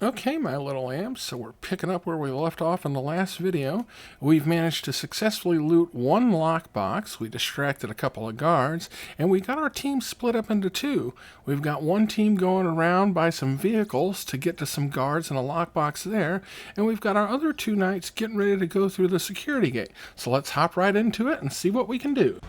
Okay, my little amps, so we're picking up where we left off in the last video. We've managed to successfully loot one lockbox, we distracted a couple of guards, and we got our team split up into two. We've got one team going around by some vehicles to get to some guards in a lockbox there, and we've got our other two knights getting ready to go through the security gate. So let's hop right into it and see what we can do.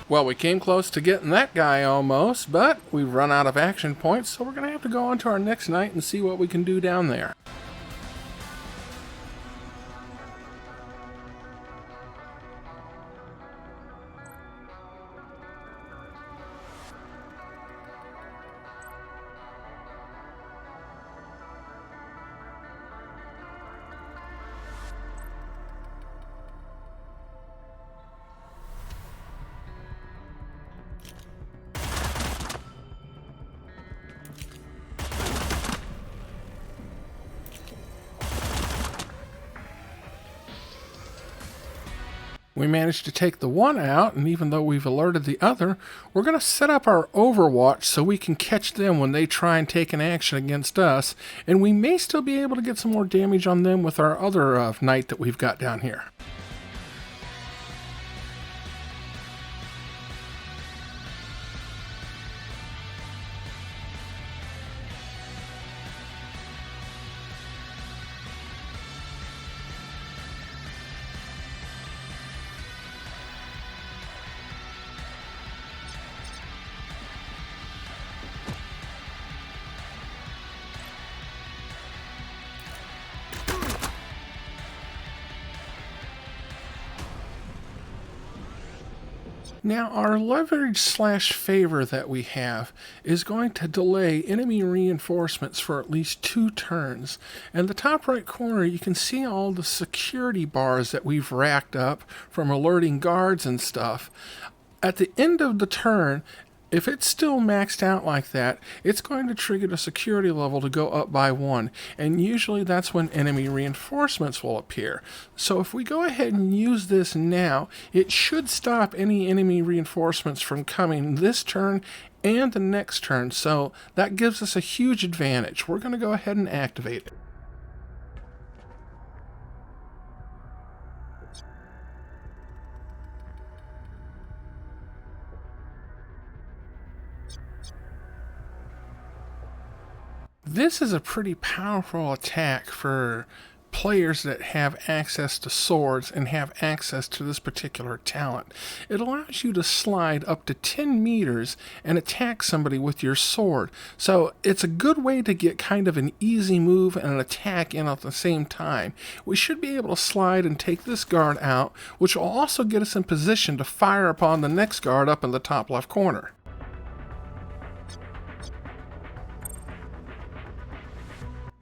Well, we came close to getting that guy almost, but we've run out of action points, so we're going to have to go on to our next night and see what we can do down there. We managed to take the one out, and even though we've alerted the other, we're going to set up our overwatch so we can catch them when they try and take an action against us, and we may still be able to get some more damage on them with our other knight that we've got down here. Now, our leverage / favor that we have is going to delay enemy reinforcements for at least 2 turns. In the top right corner, you can see all the security bars that we've racked up from alerting guards and stuff. At the end of the turn, if it's still maxed out like that, it's going to trigger the security level to go up by 1, and usually that's when enemy reinforcements will appear. So if we go ahead and use this now, it should stop any enemy reinforcements from coming this turn and the next turn, so that gives us a huge advantage. We're going to go ahead and activate it. This is a pretty powerful attack for players that have access to swords and have access to this particular talent. It allows you to slide up to 10 meters and attack somebody with your sword. So it's a good way to get kind of an easy move and an attack in at the same time. We should be able to slide and take this guard out, which will also get us in position to fire upon the next guard up in the top left corner.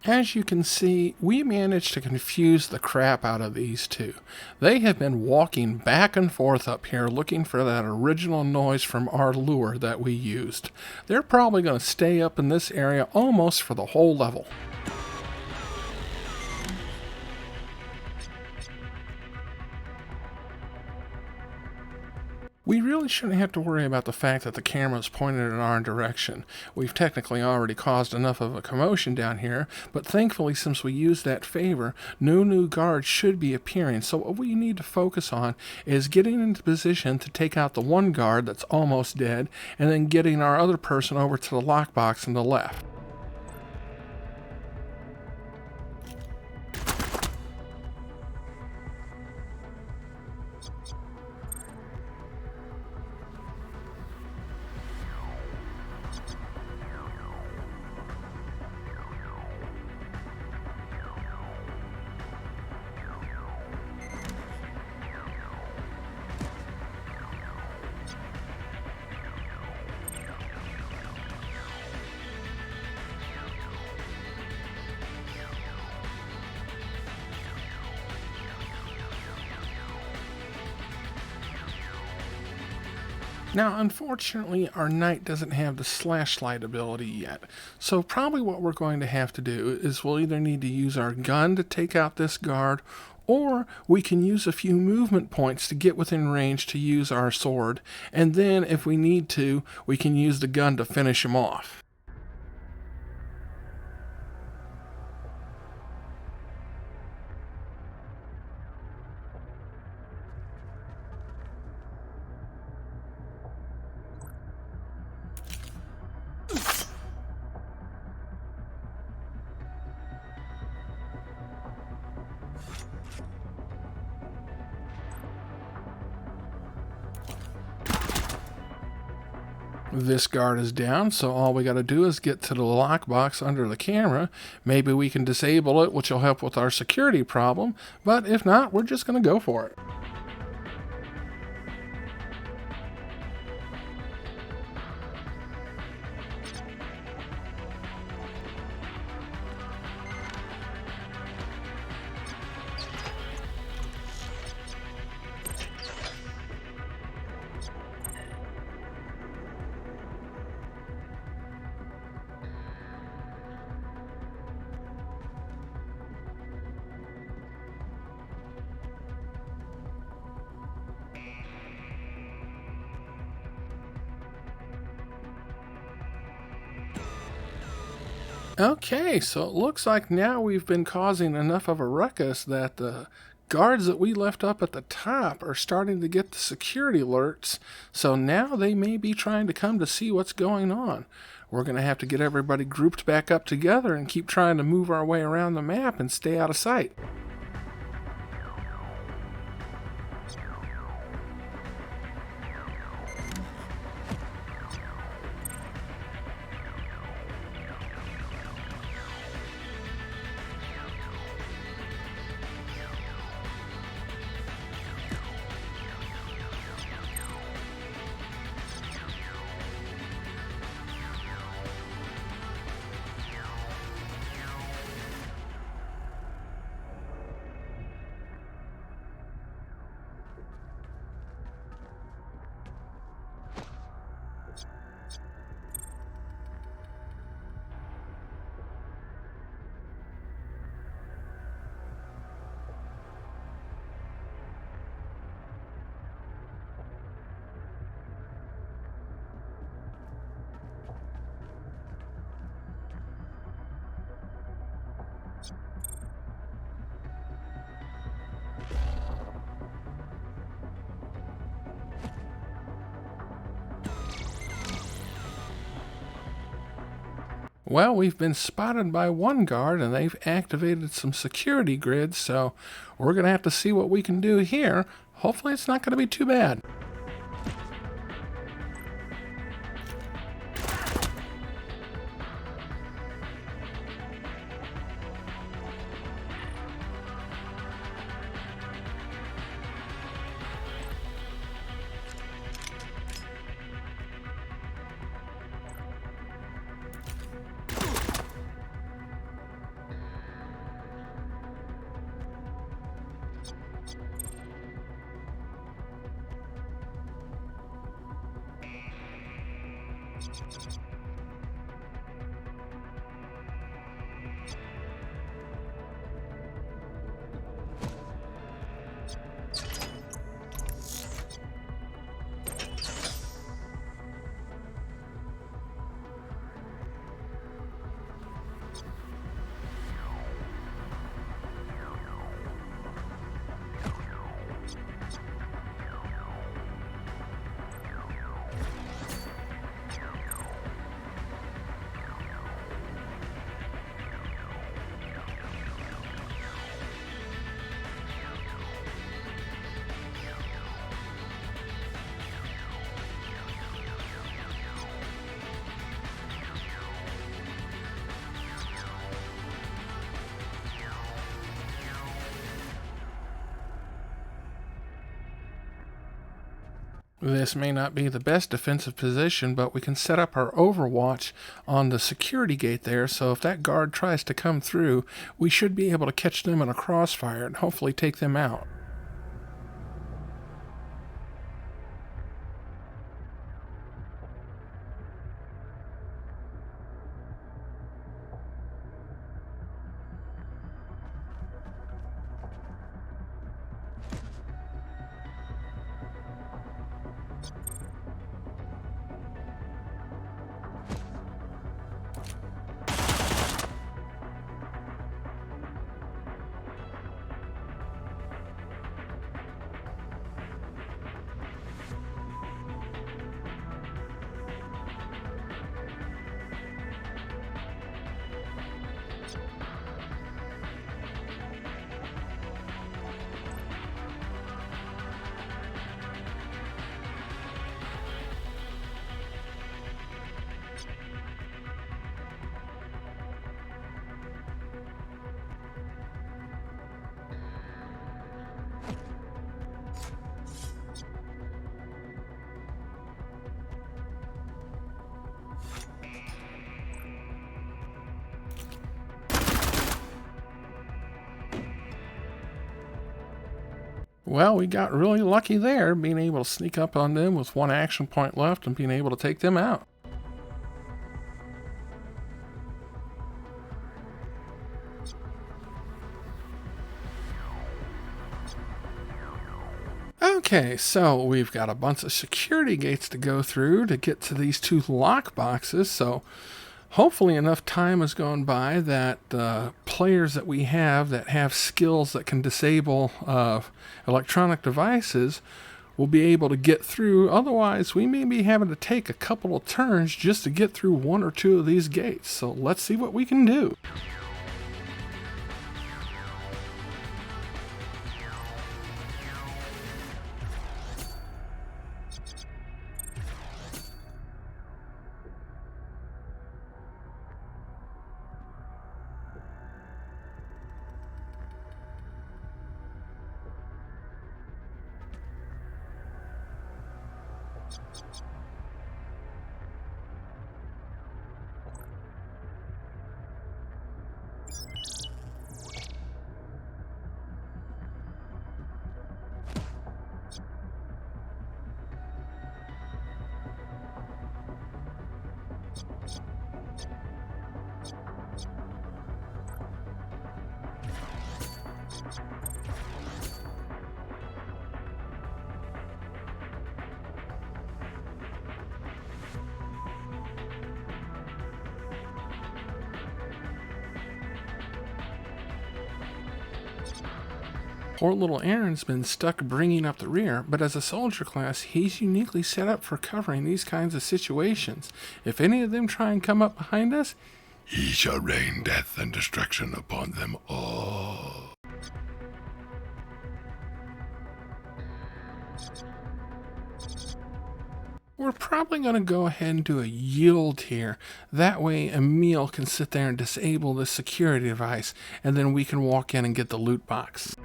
As you can see, we managed to confuse the crap out of these two. They have been walking back and forth up here looking for that original noise from our lure that we used. They're probably going to stay up in this area almost for the whole level. We really shouldn't have to worry about the fact that the camera is pointed in our direction. We've technically already caused enough of a commotion down here, but thankfully since we used that favor, no new guards should be appearing. So what we need to focus on is getting into position to take out the one guard that's almost dead, and then getting our other person over to the lockbox on the left. Now, unfortunately, our knight doesn't have the slashlight ability yet, so probably what we're going to have to do is we'll either need to use our gun to take out this guard, or we can use a few movement points to get within range to use our sword, and then if we need to, we can use the gun to finish him off. This guard is down, so all we got to do is get to the lockbox under the camera. Maybe we can disable it, which will help with our security problem, but if not, we're just going to go for it. Okay, so it looks like now we've been causing enough of a ruckus that the guards that we left up at the top are starting to get the security alerts, so now they may be trying to come to see what's going on. We're going to have to get everybody grouped back up together and keep trying to move our way around the map and stay out of sight. Well, we've been spotted by one guard and they've activated some security grids, so we're going to have to see what we can do here. Hopefully it's not going to be too bad. This may not be the best defensive position, but we can set up our overwatch on the security gate there, so if that guard tries to come through, we should be able to catch them in a crossfire and hopefully take them out. Well, we got really lucky there, being able to sneak up on them with one action point left and being able to take them out. Okay, so we've got a bunch of security gates to go through to get to these two lock boxes. So hopefully enough time has gone by that players that we have that have skills that can disable electronic devices will be able to get through. Otherwise, we may be having to take a couple of turns just to get through one or two of these gates. So let's see what we can do. Poor little Aaron's been stuck bringing up the rear, but as a soldier class, he's uniquely set up for covering these kinds of situations. If any of them try and come up behind us, he shall rain death and destruction upon them all. We're probably going to go ahead and do a yield here. That way Emil can sit there and disable the security device, and then we can walk in and get the loot box.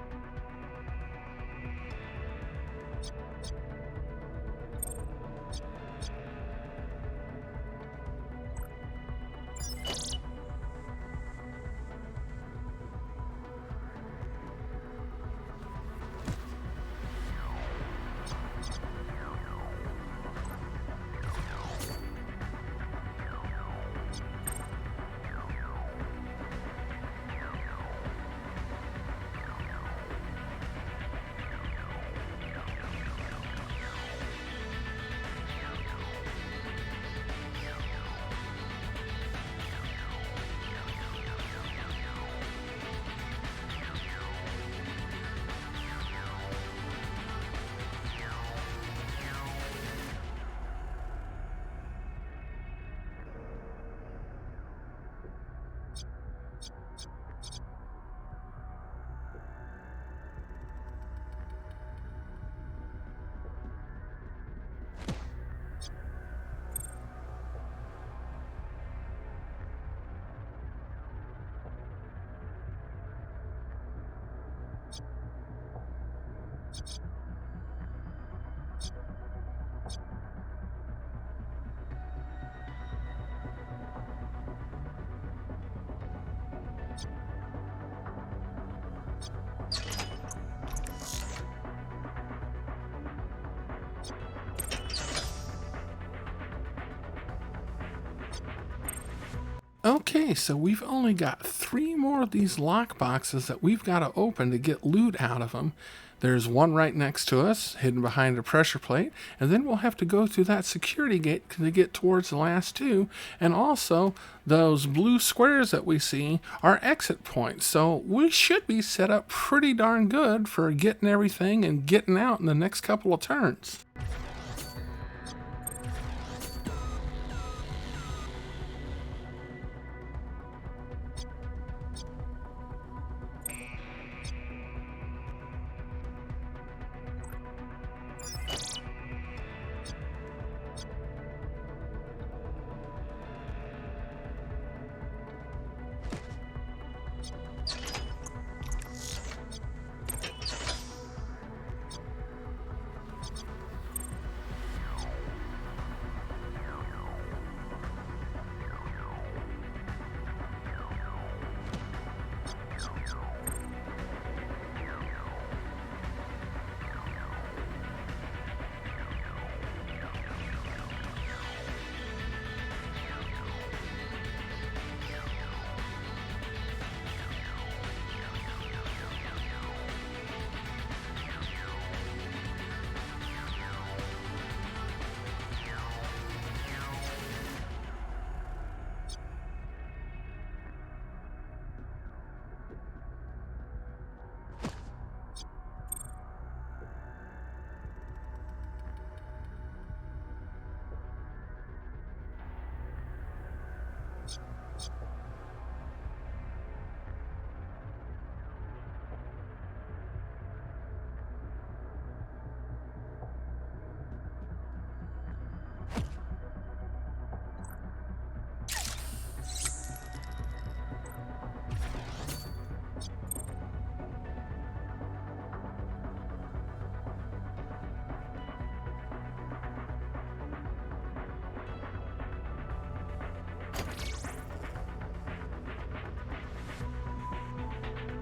Okay, so we've only got 3 more of these lock boxes that we've got to open to get loot out of them. There's one right next to us, hidden behind a pressure plate, and then we'll have to go through that security gate to get towards the last 2. And also, those blue squares that we see are exit points, so we should be set up pretty darn good for getting everything and getting out in the next couple of turns.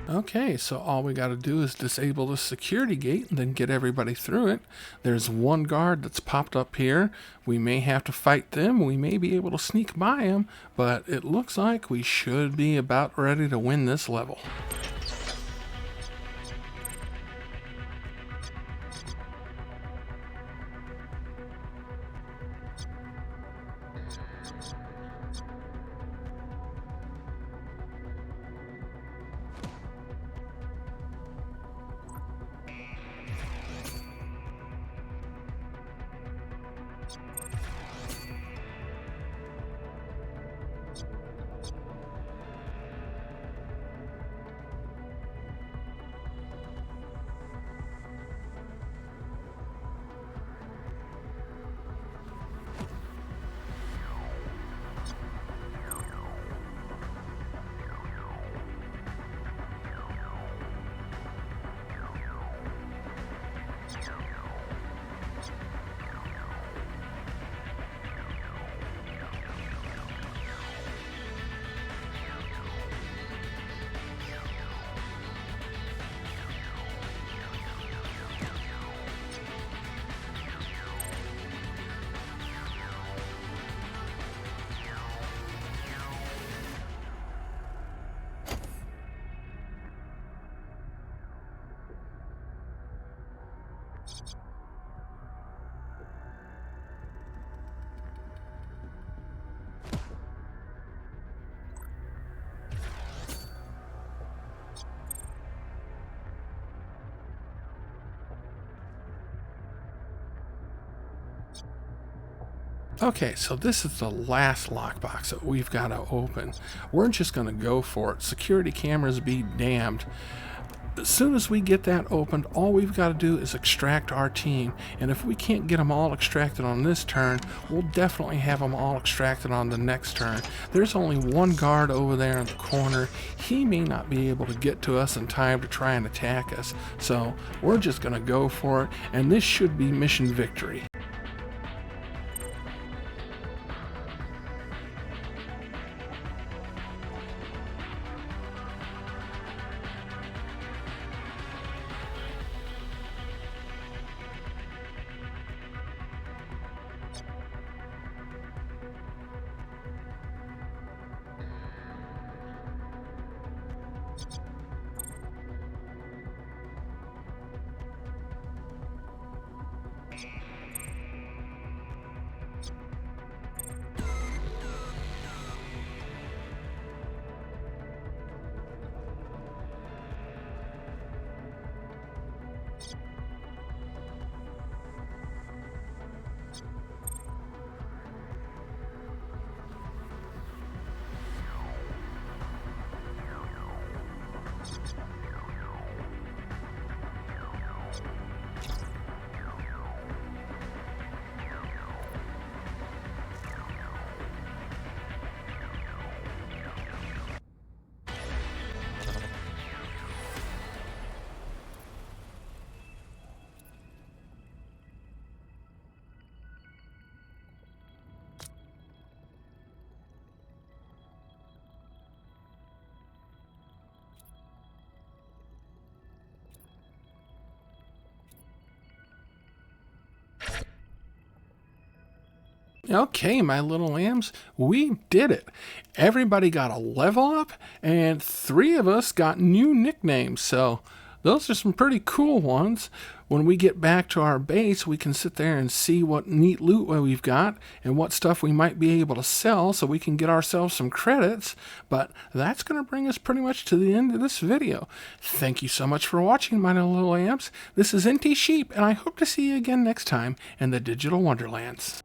Okay, so all we got to do is disable the security gate and then get everybody through it. There's one guard that's popped up here. We may have to fight them. We may be able to sneak by them, but it looks like we should be about ready to win this level. Okay, so this is the last lockbox that we've got to open. We're just going to go for it. Security cameras be damned. As soon as we get that opened, all we've got to do is extract our team. And if we can't get them all extracted on this turn, we'll definitely have them all extracted on the next turn. There's only one guard over there in the corner. He may not be able to get to us in time to try and attack us. So we're just going to go for it. And this should be mission victory. Okay, my little lambs, we did it. Everybody got a level up, and 3 of us got new nicknames, so those are some pretty cool ones. When we get back to our base, we can sit there and see what neat loot we've got and what stuff we might be able to sell so we can get ourselves some credits. But that's going to bring us pretty much to the end of this video. Thank you so much for watching, my little lambs. This is NT Sheep, and I hope to see you again next time in the Digital Wonderlands.